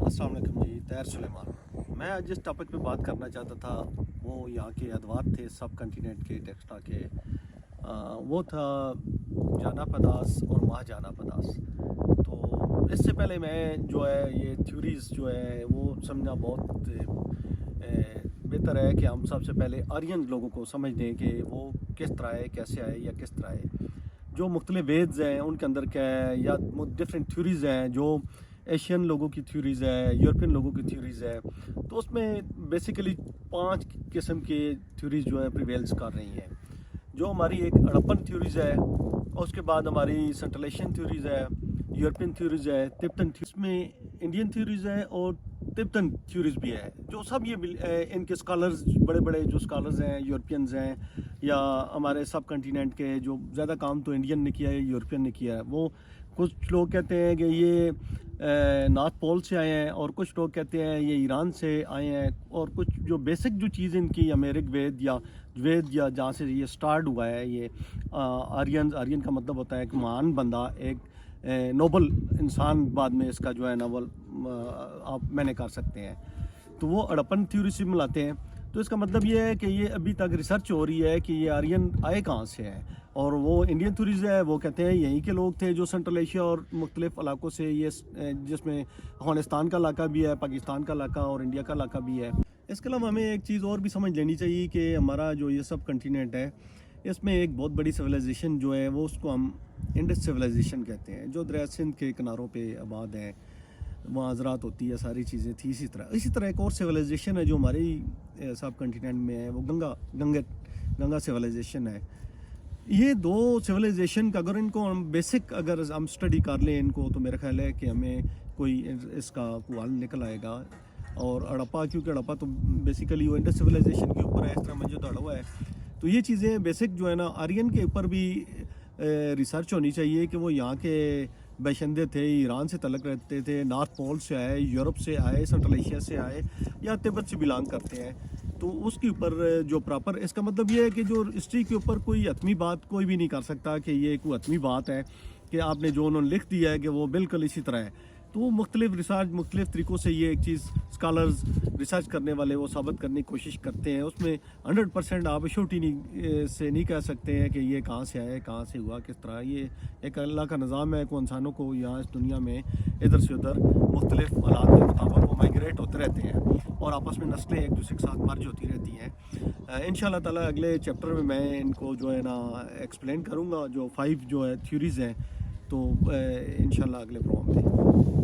अस्सलाम वालेकुम जी, तैर सुलेमान। मैं आज जिस टॉपिक पे बात करना चाहता था वो यहाँ के अदवार थे सब कंटिनेंट के टेक्स्टा के। वो था जाना पदास और माह जाना पदास। तो इससे पहले मैं जो है ये थ्योरीज़ जो है वो समझना बहुत बेहतर है कि हम सबसे पहले आर्यन लोगों को समझ दें कि वो किस तरह है, कैसे आए या किस तरह है। जो मुख्तलिफ वेद्स हैं उनके अंदर क्या है, या डिफरेंट थ्योरीज़ हैं जो एशियन लोगों की थ्योरीज़ है, यूरोपियन लोगों की थ्योरीज़ है। तो उसमें बेसिकली 5 किस्म के थ्योरीज़ जो है प्रिवेल्स कर रही हैं। जो हमारी एक हड़प्पन थ्योरीज़ है, उसके बाद हमारी सेंट्रलेशन थ्योरीज़ है, यूरोपियन थ्योरीज़ है, तिब्बतन में इंडियन थ्योरीज़ है और तिब्बतन थ्योरीज़ भी है। जो सब ये इनके स्कॉलर्स बड़े बड़े जो स्कॉलर्स हैं, यूरोपियंस हैं या हमारे सब कंटिनेंट के, जो ज़्यादा काम तो इंडियन ने किया है, यूरोपियन ने किया है। वो कुछ लोग कहते हैं कि ये नॉर्थ पोल से आए हैं, और कुछ लोग कहते हैं ये ईरान से आए हैं, और कुछ जो बेसिक जो चीज़ इनकी अमेरिक वेद या जहाँ से ये स्टार्ट हुआ है, ये आर्यन का मतलब होता है एक महान बंदा, एक नोबल इंसान। बाद में इसका जो है नोबल आप मैंने कर सकते हैं। तो वो हड़प्पन थ्योरी से मिलाते हैं। तो इसका मतलब ये है कि ये अभी तक रिसर्च हो रही है कि ये आर्यन आए कहाँ से है। और वो इंडियन थ्योरीज है, वो कहते हैं यहीं के लोग थे जो सेंट्रल एशिया और मुख्तलिफ इलाकों से, ये जिसमें अफगानिस्तान का इलाका भी है, पाकिस्तान का इलाका और इंडिया का इलाका भी है। इसके अलावा हमें एक चीज़ और भी समझ लेनी चाहिए कि हमारा जो ये सब कंटिनेंट है, इसमें एक बहुत बड़ी सिविलाइजेशन जो है वो उसको हम इंडस सिविलाइजेशन कहते हैं, जो दरिया सिंध के किनारों पे आबाद है। वहाँ ज़रात होती है, सारी चीज़ें थी। इसी तरह एक और सिविलाइजेशन है जो हमारे सब कंटिनेंट में है, वो गंगा सिविलाइजेशन है। ये दो सिविलाइजेशन का अगर इनको हम बेसिक अगर हम स्टडी कर लें इनको, तो मेरा ख्याल है कि हमें कोई इसका कोई हल निकल आएगा। और हड़प्पा, क्योंकि हड़प्पा तो बेसिकली वो इंडस सिविलाइजेशन के ऊपर है, इस तरह मुझे तो हुआ है। तो ये चीज़ें बेसिक जो है ना, आर्यन के ऊपर भी रिसर्च होनी चाहिए कि वो यहाँ के बाशिंदे थे, ईरान से तलक रहते थे, नॉर्थ पोल से आए, यूरोप से आए, सेंट्रल एशिया से आए, या तिब्बत से बिलोंग करते हैं। तो उसके ऊपर जो प्रॉपर, इसका मतलब ये है कि जो हिस्ट्री के ऊपर कोई हतमी बात कोई भी नहीं कर सकता कि ये कोई हतमी बात है कि आपने जो उन्होंने लिख दिया है कि वो बिल्कुल इसी तरह है। तो मुख्तलिफ रिसर्च, मुख्तलिफ तरीक़ों से ये एक चीज़ स्कॉलर्स, रिसर्च करने वाले वो साबित करने की कोशिश करते हैं। उसमें 100% आप श्योरिटी से नहीं कह सकते हैं कि ये कहाँ से आए, कहाँ से हुआ, किस तरह। ये एक अल्लाह का निज़ाम है को इंसानों को यहाँ इस दुनिया में इधर से उधर मुख्तलिफ हालात के मुताबिक वो माइग्रेट होते रहते हैं, और आपस में नस्लें एक दूसरे के साथ मर्ज होती रहती हैं। इंशाअल्लाह ताला अगले चैप्टर में मैं इनको जो है ना एक्सप्लेन करूँगा, जो 5 जो है थ्योरीज़ हैं। तो इंशाअल्लाह अगले प्रोग्राम में।